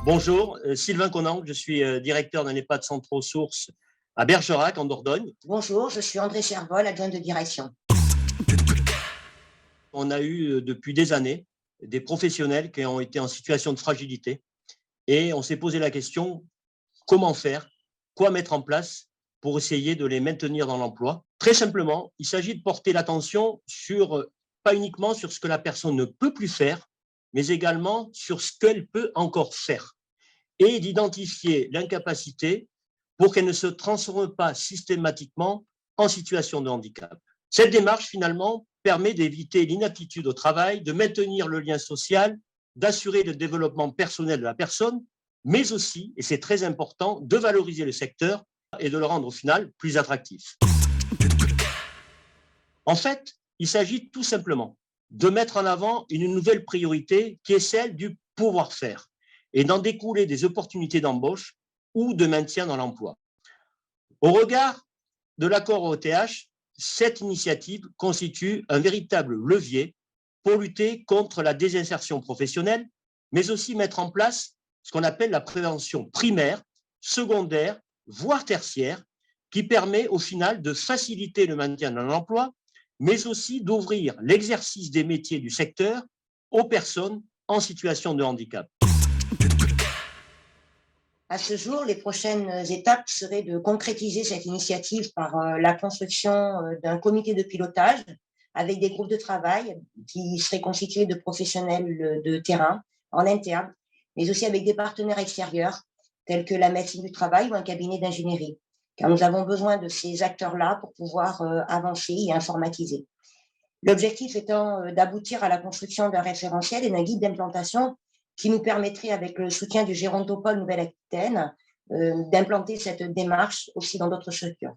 Bonjour, Sylvain Conan, je suis directeur d'un EHPAD Centre Ressources à Bergerac, en Dordogne. Bonjour, je suis André Chervol, adjointe de direction. On a eu depuis des années des professionnels qui ont été en situation de fragilité et on s'est posé la question, comment faire, quoi mettre en place pour essayer de les maintenir dans l'emploi. Très simplement, il s'agit de porter l'attention sur, pas uniquement sur ce que la personne ne peut plus faire, mais également sur ce qu'elle peut encore faire et d'identifier l'incapacité pour qu'elle ne se transforme pas systématiquement en situation de handicap. Cette démarche, finalement, permet d'éviter l'inaptitude au travail, de maintenir le lien social, d'assurer le développement personnel de la personne, mais aussi, et c'est très important, de valoriser le secteur et de le rendre au final plus attractif. En fait, il s'agit tout simplement de mettre en avant une nouvelle priorité qui est celle du pouvoir faire et d'en découler des opportunités d'embauche ou de maintien dans l'emploi. Au regard de l'accord OTH, cette initiative constitue un véritable levier pour lutter contre la désinsertion professionnelle, mais aussi mettre en place ce qu'on appelle la prévention primaire, secondaire, voire tertiaire, qui permet au final de faciliter le maintien dans l'emploi, mais aussi d'ouvrir l'exercice des métiers du secteur aux personnes en situation de handicap. À ce jour, les prochaines étapes seraient de concrétiser cette initiative par la construction d'un comité de pilotage avec des groupes de travail qui seraient constitués de professionnels de terrain en interne, mais aussi avec des partenaires extérieurs tels que la médecine du travail ou un cabinet d'ingénierie, car nous avons besoin de ces acteurs-là pour pouvoir avancer et informatiser. L'objectif étant d'aboutir à la construction d'un référentiel et d'un guide d'implantation qui nous permettrait, avec le soutien du Gérontopole Nouvelle-Aquitaine, d'implanter cette démarche aussi dans d'autres structures.